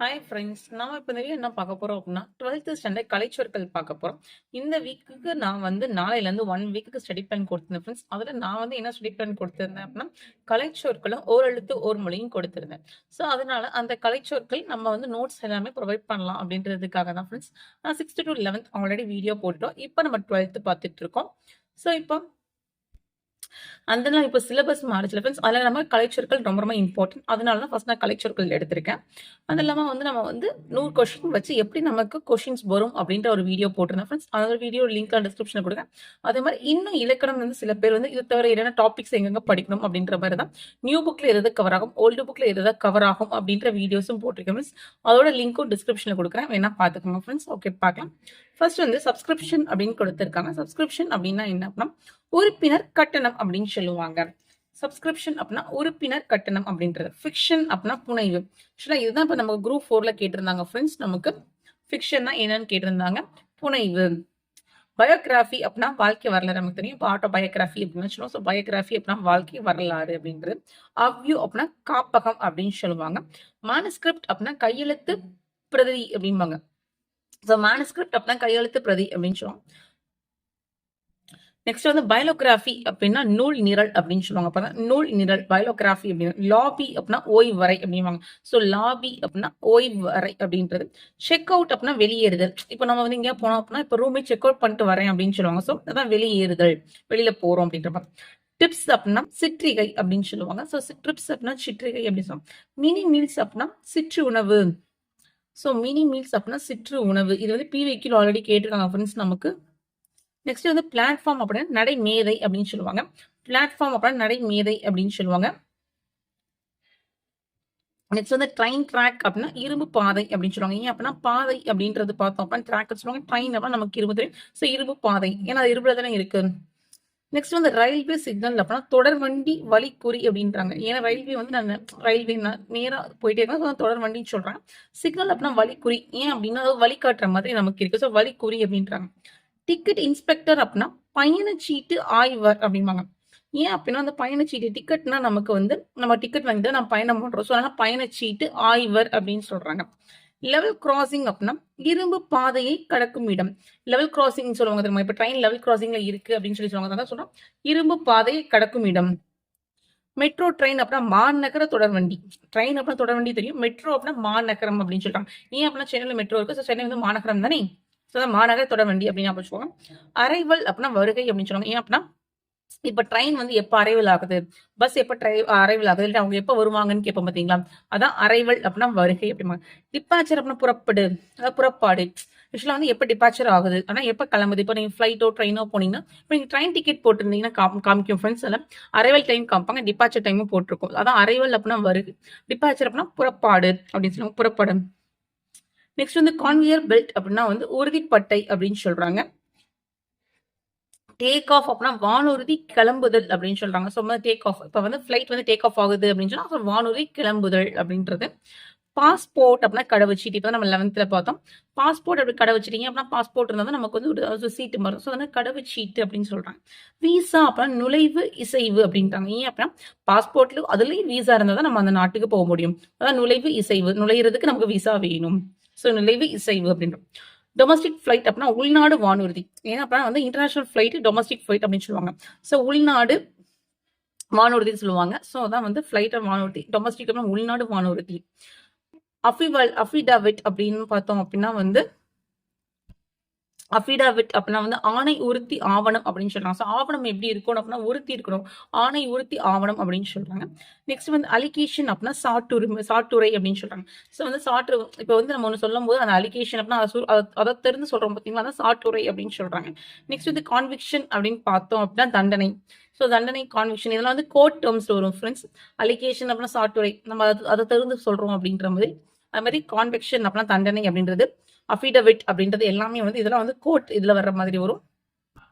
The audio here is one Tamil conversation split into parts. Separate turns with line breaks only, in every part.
Hi friends. நாம இப்ப இந்த வீடியோ என்ன பார்க்க போறோம் அப்படின்னா, 12th ஸ்டாண்டர்ட் கலைச்சொற்கள் பார்க்க போறோம். இந்த வீக்குக்கு நான் வந்து நாளையிலேருந்து 1 வீக்குக்கு ஸ்டடி பிளான் கொடுத்திருந்தேன் ஃப்ரெண்ட்ஸ். அதில நான் வந்து என்ன ஸ்டடி பிளான் கொடுத்திருந்தேன் அப்படின்னா, கலைச்சொற்களும், ஓரெழுத்து, ஓர் மொழியும் கொடுத்திருந்தேன். ஸோ, அதனால அந்த கலைச்சொற்கள் நம்ம வந்து நோட்ஸ் எல்லாமே ப்ரொவைட் பண்ணலாம் அப்படின்றதுக்காக தான் ஃப்ரெண்ட்ஸ். நான் 6th to 11th already video போட்டுட்டோம். இப்ப நம்ம 12th பார்த்துட்டு இருக்கோம். ஸோ, இப்போ அதெல்லாம் இப்போ சிலபஸ் மாறுச்சுல ஃப்ரெண்ட்ஸ். அதில நம்ம கலைச்சொற்கள் ரொம்ப ரொம்ப இம்பார்ட்டன்ட். அதனால தான் ஃபர்ஸ்ட் நான் கலைச்சொற்கள் எடுத்திருக்கேன். அது இல்லாம வந்து நம்ம வந்து 100 கொஸ்டின் வச்சு எப்படி நமக்கு கொஸ்டின்ஸ் வரும் அப்படின்ற ஒரு வீடியோ போட்டிருந்தேன் ஃப்ரெண்ட்ஸ். அந்த வீடியோ லிங்க் டிஸ்கிரிப்ஷன்ல கொடுங்க. அதே மாதிரி இன்னும் இலக்கணம் வந்து சில பேர் வந்து இது தவிர என்னென்ன டாபிக்ஸ் எங்கெங்க படிக்கணும் அப்படின்ற மாதிரி தான் நியூ புக்ல எது கவர் ஆகும், ஓல்டு புக்ல எது கவர் ஆகும் அப்படின்ற வீடியோஸும் போட்டிருக்கேன் ஃப்ரெண்ட்ஸ். அதோட லிங்க்கும் டிஸ்கிரிப்ஷன்ல கொடுக்குறேன். வேணா பார்த்துக்கோங்க ஃப்ரெண்ட்ஸ். ஓகே, பார்க்கலாம். ஃபர்ஸ்ட் வந்து சப்ஸ்கிரிப்ஷன் அப்படின்னு கொடுத்துருக்காங்க. சப்ஸ்கிரிப்ஷன் அப்படின்னா என்ன அப்படின்னா உறுப்பினர் கட்டணம் அப்படின்னு சொல்லுவாங்க. சப்ஸ்கிரிப்ஷன் அப்படின்னா உறுப்பினர் கட்டணம் அப்படின்றது. ஃபிக்ஷன் அப்படின்னா புனைவு. ஆக்சுவலா இதுதான் இப்ப நம்ம குரூப் 4ல கேட்டிருந்தாங்க ஃப்ரெண்ட்ஸ். நமக்கு ஃபிக்ஷன்னா என்னன்னு கேட்டிருந்தாங்க. புனைவு. பயோகிராஃபி அப்படின்னா வாழ்க்கை வரலாறு நமக்கு தெரியும். இப்போ ஆட்டோபயோகிராஃபி அப்படின்னு சொல்லுவோம். ஸோ பயோகிராஃபி அப்படின்னா வாழ்க்கை வரலாறு அப்படின்றது. அவ்யூ அப்படின்னா காப்பகம் அப்படின்னு சொல்லுவாங்க. மானுஸ்கிரிப்ட் அப்படின்னா கையெழுத்து பிரதி அப்படிம்பாங்க. ஸோ மானுஸ்கிரிப்ட் அப்படின்னா கையெழுத்து பிரதி அப்படின்னு சொல்லுவோம். நெக்ஸ்ட் வந்து பயோகிராஃபி அப்படின்னா நூல் நிரல் அப்படின்னு சொல்லுவாங்க. அப்பதான் நூல் நிரல் பயோகிராஃபி அப்படின்னு. லாபி அப்படின்னா ஓய்வறை அப்படின்வாங்க. ஸோ லாபி அப்படின்னா ஓய்வறை அப்படின்றது. செக் அவுட் அப்படின்னா வெளியேறுதல். இப்போ நம்ம வந்து இங்கே போனோம் அப்படின்னா இப்போ ரூமே செக் அவுட் பண்ணிட்டு வரேன் அப்படின்னு சொல்லுவாங்க. ஸோ அதான் வெளியேறுதல், வெளியில போறோம் அப்படின்ற மாதிரி. டிப்ஸ் அப்படின்னா சிற்றிகை அப்படின்னு சொல்லுவாங்க. ஸோ ட்ரிப்ஸ் அப்படின்னா சிற்றிகை அப்படின்னு சொல்லுவாங்க. மினி மீல்ஸ் அப்படின்னா சிற்று உணவு. ஸோ மினி மீல்ஸ் அப்படின்னா சிற்று உணவு. இது வந்து பிவிக்கில் ஆல்ரெடி கேட்டிருக்காங்க ஃப்ரெண்ட்ஸ் நமக்கு. நெக்ஸ்ட் வந்து பிளாட்ஃபார்ம் அப்படின்னா நடைமேதை அப்படின்னு சொல்லுவாங்க. பிளாட்ஃபார்ம் அப்படின்னா நடைமேதை அப்படின்னு சொல்லுவாங்க. நெக்ஸ்ட் வந்து ட்ரெயின் ட்ராக் அப்படின்னா இரும்பு பாதை அப்படின்னு சொல்லுவாங்க. ஏன் அப்படின்னா பாதை அப்படின்றது பார்த்தோம் அப்படின்னா ட்ராக் சொல்லுவாங்க. ட்ரெயின் அப்படின்னா நமக்கு இரும்பு தெரியும். ஸோ இரும்பு பாதை, ஏன்னா அது இரும்புல தானே இருக்கு. நெக்ஸ்ட் வந்து ரயில்வே சிக்னல் அப்படின்னா தொடர் வண்டி வழிக்குறி அப்படின்றாங்க. ஏன்னா ரயில்வே வந்து நான் ரயில்வே நேரா போயிட்டே இருக்கேன். தொடர் வண்டின்னு சொல்றாங்க. சிக்னல் அப்படின்னா வழிக்குறி. ஏன் அப்படின்னா வழிகாட்டுற மாதிரி நமக்கு இருக்கு. ஸோ வழிக்குறி அப்படின்றாங்க. டிக்கெட் இன்ஸ்பெக்டர் அப்படின்னா பயணச்சீட்டு ஆய்வர் அப்படிம்பாங்க. ஏன் அப்படின்னா அந்த பயணச்சீட்டு டிக்கெட்னா நமக்கு வந்து நம்ம டிக்கெட் வாங்கிட்டு நம்ம பயணம் பண்றோம். ஸோ அதனால பயணச்சீட்டு ஆய்வர் அப்படின்னு சொல்றாங்க. லெவல் கிராசிங் அப்படின்னா இரும்பு பாதையை கடக்கும் இடம். லெவல் கிராசிங் சொல்லுவாங்க தெரியுமா? இப்ப ட்ரெயின் லெவல் கிராசிங்ல இருக்கு அப்படின்னு சொல்லுவாங்க. அதான் சொல்றோம் இரும்பு பாதையை கடக்கும் இடம். மெட்ரோ ட்ரெயின் அப்படின்னா மாநகர தொடர்வண்டி. ட்ரெயின் அப்படின்னா தொடர்வண்டி தெரியும். மெட்ரோ அப்படின்னா மாநகரம் அப்படின்னு சொல்றாங்க. ஏன் அப்படின்னா சென்னையில மெட்ரோ இருக்கு. ஸோ சென்னை வந்து மாநகரம் தானே. ஸோ மாநகர தொடர்வண்டி அப்படின்னு சொல்லுவாங்க. அரைவல் அப்படின்னா வருகை அப்படின்னு சொல்லுவாங்க. ஏன் அப்படின்னா இப்ப ட்ரெயின் வந்து எப்ப அரைவல் ஆகுது, பஸ் எப்ப அரைவல் ஆகுது, இல்லை அவங்க எப்ப வருவாங்கன்னு கேட்போம் பாத்தீங்களா? அதான் அரைவல் அப்படின்னா வருகை அப்படிமா. டிபாச்சர் அப்படின்னா புறப்படு, அதாவது புறப்பாடு. ஆக்சுவலா வந்து எப்ப டிபாச்சர் ஆகுது, ஆனா எப்ப கிளம்புது. இப்போ நீங்க ஃபிளைட்டோ ட்ரெயினோ போனீங்கன்னா இப்போ நீங்க ட்ரெயின் டிக்கெட் போட்டிருந்தீங்கன்னா காமிக்கும் ஃப்ரெண்ட்ஸ். எல்லாம் அரைவல் டைம் காமிப்பாங்க, டிபாச்சர் டைமும் போட்டிருக்கும். அதான் அரைவல் அப்படின்னா வருகை, டிபாச்சர் அப்படின்னா புறப்பாடு அப்படின்னு சொல்லுவாங்க. புறப்படும். நெக்ஸ்ட் வந்து கான்வியர் பெல்ட் அப்படின்னா வந்து உறுதிப்பட்டை அப்படின்னு சொல்றாங்க. டேக் ஆஃப் அப்படின்னா வானூர்தி கிளம்புதல் அப்படின்னு சொல்றாங்க. ஸோ டேக் ஆஃப், இப்போ வந்து ஃபிளைட் வந்து டேக் ஆஃப் ஆகுது அப்படின்னு சொன்னா வானூர்தி கிளம்புதல் அப்படின்றது. பாஸ்போர்ட் அப்படின்னா கடவுச்சீட்டு. இப்போ நம்ம 11th பார்த்தோம். பாஸ்போர்ட் அப்படி கடவுச்சிட்டீங்க அப்படின்னா பாஸ்போர்ட் இருந்தால் தான் நமக்கு வந்து ஒரு சீட்டு மாறும். ஸோ அதனால கடவுச்சீட்டு அப்படின்னு சொல்றாங்க. விசா அப்படின்னா நுழைவு இசைவு அப்படின்றாங்க. ஏன் அப்படின்னா பாஸ்போர்ட்ல அதுலயும் விசா இருந்தால் தான் நம்ம அந்த நாட்டுக்கு போக முடியும். அதான் நுழைவு இசைவு, நுழையிறதுக்கு நமக்கு விசா வேணும். ஸோ நுழைவு இசைவு அப்படின்றோம். டொமஸ்டிக் ஃபிளைட் அப்படின்னா உள்நாடு வானூர்தி. ஏன்னா அப்படின்னா வந்து இன்டர்நேஷனல் ஃபிளைட் டொமஸ்டிக் ஃபிளைட் அப்படின்னு சொல்லுவாங்க. ஸோ உள்நாடு வானூர்தின்னு சொல்லுவாங்க. ஸோ அதான் வந்து ஃபிளைட் வானூர்தி. டொமஸ்டிக் அப்படின்னா உள்நாடு வானூர்தி. அஃபிடாவிட் அப்படின்னு பார்த்தோம் அப்படின்னா வந்து அஃபிடாவிட் அப்படின்னா வந்து ஆணை உறுதி ஆவணம் அப்படின்னு சொல்றாங்க. ஸோ ஆவணம் எப்படி இருக்கணும் அப்படின்னா உறுதி இருக்கணும். ஆணை உறுதி ஆவணம் அப்படின்னு சொல்றாங்க. நெக்ஸ்ட் வந்து அலிகேஷன் அப்படின்னா சாட்டுரை அப்படின்னு சொல்றாங்க. ஸோ வந்து சாட்டு இப்போ வந்து நம்ம ஒன்று சொல்லும் போது அந்த அலிகேஷன் அப்படின்னா அதை தெரிந்து சொல்றோம் பார்த்தீங்களா, அதான் சாட்டுரை அப்படின்னு சொல்றாங்க. நெக்ஸ்ட் வந்து கான்விக்ஷன் அப்படின்னு பார்த்தோம் அப்படின்னா தண்டனை. ஸோ தண்டனை, கான்விக்ஷன் இதெல்லாம் வந்து கோர்ட் டேர்ம்ஸ் வரும் ஃப்ரெண்ட்ஸ். அலிகேஷன் அப்படின்னா சாட்டுரை, நம்ம அதை தெரிந்து சொல்றோம் அப்படின்ற மாதிரி. அது மாதிரி கான்விக்ஷன் அப்படின்னா தண்டனை அப்படின்றது. அஃபிடவிட் அப்படின்றது எல்லாமே வந்து இதெல்லாம் வந்து கோர்ட் இதுல வர்ற மாதிரி வரும்.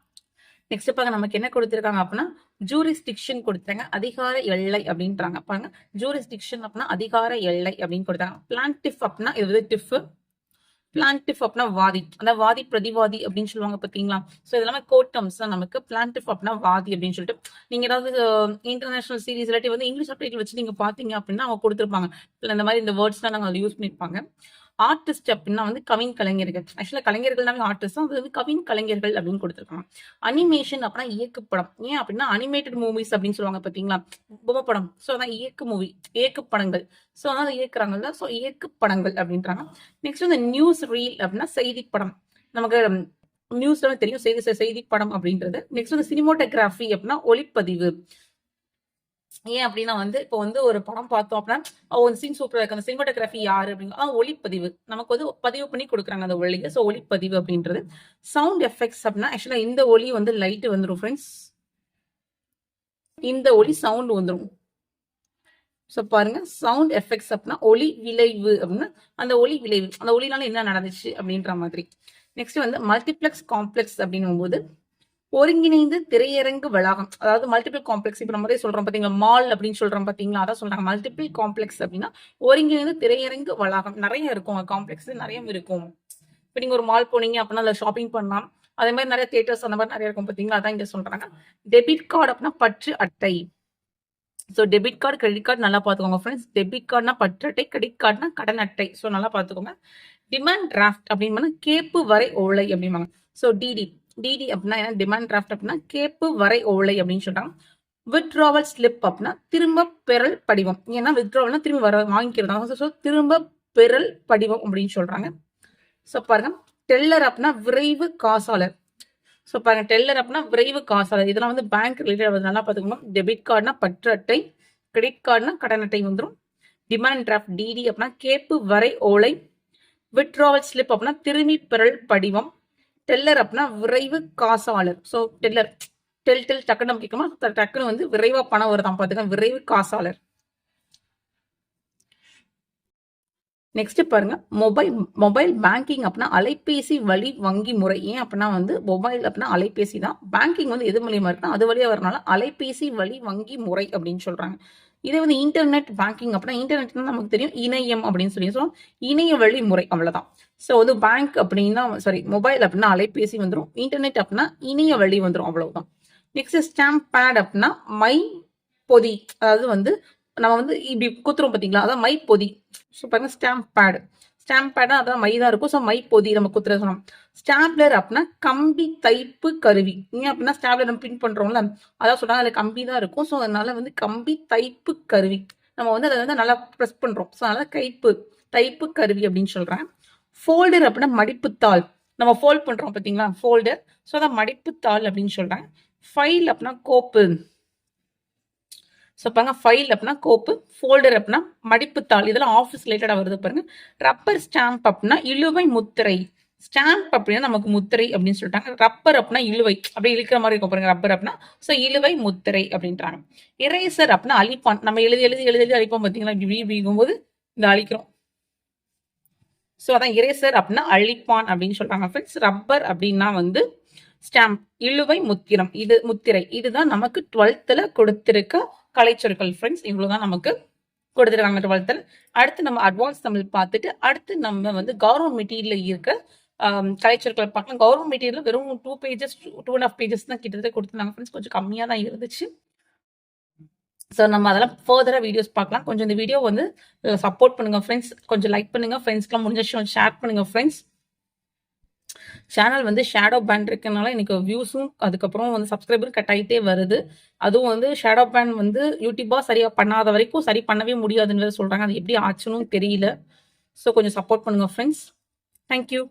நெக்ஸ்ட் பாருங்க நமக்கு என்ன கொடுத்திருக்காங்க அப்படின்னா ஜூரிஸ்டிக்ஷன் கொடுத்தாங்க, அதிகார எல்லை அப்படின்றாங்க. பாருங்க ஜூரிஸ்டிக்ஷன் அப்படின்னா அதிகார எல்லை அப்படின்னு கொடுத்தாங்க. பிளான்டிஃப் அப்படின்னா இது வந்து டிஃப். பிளான்டிஃப் அப்படின்னா வாதி, அந்த வாதி பிரதிவாதி அப்படின்னு சொல்லுவாங்க பார்த்தீங்களா? ஸோ இதெல்லாமே கோட் டேர்ம்ஸ் தான் நமக்கு. பிளான்டிஃப் அப்படின்னா வாதி அப்படின்னு சொல்லிட்டு நீங்க ஏதாவது இன்டர்நேஷனல் சீரிஸ் இல்லாட்டி வந்து இங்கிலீஷ் சப்டைட்டில் வச்சு நீங்க பார்த்தீங்க அப்படின்னா அவங்க கொடுத்துருப்பாங்க. இந்த மாதிரி இந்த வேர்ட்ஸ்லாம் நாங்கள் யூஸ் பண்ணியிருப்பாங்க. ஆர்டிஸ்ட் அப்படின்னா வந்து கவின் கலைஞர்கள். ஆக்சுவலாக கலைஞர்கள்னாவே ஆர்டிஸ்ட் தான், அது வந்து கவின் கலைஞர்கள் அப்படின்னு கொடுத்துருக்காங்க. அனிமேஷன் அப்படின்னா இயக்குப்படம். ஏன் அப்படின்னா அனிமேட்டட் மூவிஸ் அப்படின்னு சொல்லுவாங்க பார்த்தீங்களா, பொம்மை படம். ஸோ அதான் இயக்கு மூவி, இயக்கு படங்கள். ஸோ அதான் இயக்குறாங்கல்ல, ஸோ இயக்கு படங்கள் அப்படின்றாங்க. நெக்ஸ்ட் வந்து நியூஸ் ரீல் அப்படின்னா செய்தி படம். நமக்கு நியூஸ்ல தெரியும் செய்தி படம் அப்படின்றது. நெக்ஸ்ட் வந்து சினிமோட்டோகிராஃபி அப்படின்னா ஒளிப்பதிவு. ஏன் அப்படின்னா வந்து இப்போ வந்து ஒரு படம் பார்த்தோம் அப்படின்னா ஒரு சீன் சூப்பரா இருக்கு, அந்த சினிமாட்டோகிராஃபி யாரு அப்படின்னா ஒளிப்பதிவு. நமக்கு வந்து பதிவு பண்ணி கொடுக்குறாங்க அந்த ஒளியை. ஸோ ஒளிப்பதிவு அப்படின்றது. சவுண்ட் எஃபெக்ட்ஸ் அப்படின்னா ஆக்சுவலா இந்த ஒளி வந்து லைட் வந்துடும் ஃப்ரெண்ட்ஸ், இந்த ஒளி சவுண்ட் வந்துடும். ஸோ பாருங்க, சவுண்ட் எஃபெக்ட்ஸ் அப்படின்னா ஒளி விளைவு அப்படின்னா அந்த ஒளி விளைவு, அந்த ஒளினால என்ன நடந்துச்சு அப்படின்ற மாதிரி. நெக்ஸ்ட் வந்து மல்டிப்ளெக்ஸ் காம்ப்ளெக்ஸ் அப்படின்னும் போது ஒருங்கிணைந்து திரையரங்கு வளாகம், அதாவது மல்டிபிள் காம்ப்ளெக்ஸ். இப்போ நம்ம சொல்றோம் பாத்தீங்களா, மால் அப்படின்னு சொல்றோம் பாத்தீங்களா, அதான் சொல்றாங்க மல்டிபிள் காம்ப்ளெக்ஸ் அப்படின்னா ஒருங்கிணைந்து திரையரங்கு வளாகம். நிறைய இருக்கும் காம்ப்ளெக்ஸ், நிறைய இருக்கும். இப்போ நீங்க ஒரு மால் போனீங்க அப்படின்னா அதில் ஷாப்பிங் பண்ணலாம். அதே மாதிரி நிறைய தியேட்டர்ஸ் அந்த மாதிரி நிறைய இருக்கும் பாத்தீங்களா, அதான் இங்க சொல்றாங்க. டெபிட் கார்டு அப்படின்னா பற்று அட்டை. So debit card credit card நல்லா பார்த்துக்கோங்க ஃப்ரெண்ட்ஸ். டெபிட் கார்டுனா பற்று அட்டை, கிரெடிட் கார்டுனா கடன் அட்டை. ஸோ நல்லா பார்த்துக்கோங்க. டிமாண்ட் டிராஃப்ட் அப்படின்னு கேப்பு வரை ஓலை அப்படிம்பாங்க. ஸோ டிடி அப்படின்னா என்ன, டிமாண்ட் டிராஃப்ட் அப்படின்னா கேப்பு வரை ஓலை அப்படின்னு சொல்றாங்க. வித்ட்ராவல் ஸ்லிப் அப்படின்னா திரும்ப பெறல் படிவம். ஏன்னா வித்ட்ராவல்னா திரும்பி வர வாங்கிக்கிறதா. ஸோ திரும்ப பெறல் படிவம் அப்படின்னு சொல்றாங்க. ஸோ பாருங்க, டெல்லர் அப்படின்னா விரைவு காசாளர். ஸோ பாருங்க, டெல்லர் அப்படின்னா விரைவு காசாளர். இதெல்லாம் வந்து பேங்க் ரிலேட்டட் நல்லா பார்த்துக்கணும். டெபிட் கார்டுனா பற்று அட்டை, கிரெடிட் கார்டுனா கடன் அட்டை வந்துடும். டிமாண்ட் டிராஃப்ட் டிடி அப்படின்னா கேப்பு வரை ஓலை. வித்ட்ராவல் ஸ்லிப் அப்படின்னா திரும்பி பெறல் படிவம். டெல்லர் அப்படின்னா விரைவு காசாளர். ஸோ டெல்லர் டெல் டக்குன்னு நம்ம கேட்கமா, டக்குன்னு வந்து விரைவா பணம் வருதான் பார்த்துக்க, விரைவு காசாளர். நெக்ஸ்ட் பாருங்க, மொபைல் பேங்கிங் அப்படின்னா அலைபேசி வழி வங்கி முறை. ஏன் அப்படின்னா வந்து மொபைல் அப்படின்னா அலைபேசி தான், பேங்கிங் வந்து எது மூலியமா இருக்குன்னா அது வழியா வரனால அலைபேசி வழி வங்கி முறை அப்படின்னு சொல்றாங்க. இதே வந்து இன்டர்நெட் பேங்கிங் அப்படின்னா இன்டர்நெட்னா நமக்கு தெரியும் இணையம் அப்படின்னு சொல்லி. ஸோ இணைய வழி முறை, அவ்வளவுதான். ஸோ வந்து பேங்க் அப்படின்னா மொபைல் அப்படின்னா அலைபேசி வந்துடும், இன்டர்நெட் அப்படின்னா இணைய வழி வந்துடும், அவ்வளவுதான். நெக்ஸ்ட் ஸ்டாம்ப் பேட் அப்படின்னா மை பொதி, அதாவது வந்து நம்ம வந்து இப்படி குத்துறோம் பார்த்தீங்களா, அதான் மை பொதி. ஸோ பாருங்க, ஸ்டாம்ப் பேட் அதான் மை தான் இருக்கும். ஸோ மை பொதி நம்ம குத்துற சொன்னோம். ஸ்டாப்லர் அப்படின்னா கம்பி தைப்பு கருவி. ஏன் அப்படின்னா ஸ்டாப்லர் நம்ம பிரிண்ட் பண்றோம்ல, அதான் சொல்றாங்க அதுல கம்பி தான் இருக்கும். ஸோ அதனால வந்து கம்பி தைப்பு கருவி, நம்ம வந்து அதை வந்து நல்லா ப்ரெஸ் பண்றோம். ஸோ அதனால தைப்பு கருவி அப்படின்னு சொல்றேன். ஃபோல்டர் அப்படின்னா மடிப்புத்தாள், நம்ம ஃபோல்ட் பண்றோம் பார்த்தீங்களா, ஃபோல்டர். ஸோ அதான் மடிப்புத்தாள் அப்படின்னு சொல்றேன். ஃபைல் அப்படின்னா கோப்பு. ஸோ பாருங்க, ஃபைல் அப்படின்னா கோப்பு, ஃபோல்டர் அப்படின்னா மடிப்புத்தாள். இதெல்லாம் ஆஃபீஸ் ரிலேட்டடாக வருது பாருங்க. ரப்பர் ஸ்டாம்ப் அப்படின்னா இழுவை முத்திரை. ஸ்டாம்ப் அப்படின்னா நமக்கு முத்திரை அப்படின்னு சொல்லிட்டாங்க. ரப்பர் அப்படின்னா இழுவை, அப்படியே இழுக்கிற மாதிரி இருக்கும் பாருங்க ரப்பர் அப்படின்னா. ஸோ இழுவை முத்திரை அப்படின்றாங்க. இரேசர் அப்படின்னா அழிப்பான். நம்ம எழுதி அழிப்போம் பார்த்தீங்களா, இப்படி போது இந்த அழிக்கிறோம். ஸோ அதான் இரேசர் அப்படின்னா அழிப்பான் அப்படின்னு சொல்றாங்க ஃப்ரெண்ட்ஸ். ரப்பர் அப்படின்னா வந்து ஸ்டாம்ப், இழுவை முத்திரம், இது முத்திரை. இதுதான் நமக்கு 12th கொடுத்திருக்க கலைச்சொற்கள் ஃப்ரெண்ட்ஸ். இவ்வளவுதான் நமக்கு கொடுத்துருக்காங்க 12th. அடுத்து நம்ம அட்வான்ஸ் தமிழ் பார்த்துட்டு அடுத்து நம்ம வந்து கவர்மெண்ட் மெட்டீரியல் இருக்க கலைச்சொற்களை பார்க்கலாம். கவர்மெண்ட் மெட்டீரியல் வெறும் 2 pages 2.5 pages தான் கிட்டத்தட்ட கொடுத்துருந்தாங்க ஃப்ரெண்ட்ஸ். கொஞ்சம் கம்மியாக தான் இருந்துச்சு. ஸோ நம்ம அதெல்லாம் ஃபர்தராக வீடியோஸ் பார்க்கலாம். கொஞ்சம் இந்த வீடியோ வந்து சப்போர்ட் பண்ணுங்க ஃப்ரெண்ட்ஸ். கொஞ்சம் லைக் பண்ணுங்க ஃப்ரெண்ட்ஸ்க்குலாம், முடிஞ்ச ஷேர் பண்ணுங்க ஃப்ரெண்ட்ஸ். சேனல் வந்து ஷேடோ பேன் இருக்கனால எனக்கு வியூஸும் அதுக்கப்புறம் வந்து சப்ஸ்கிரைபரும் கட் ஆகிட்டே வருது. அதுவும் வந்து ஷேடோ பேன் வந்து யூடியூபா சரியா பண்ணாத வரைக்கும் சரி பண்ணவே முடியாதுன்னு சொல்றாங்க. அது எப்படி ஆச்சுன்னு தெரியல. ஸோ கொஞ்சம் சப்போர்ட் பண்ணுங்க ஃப்ரெண்ட்ஸ். தேங்க்யூ.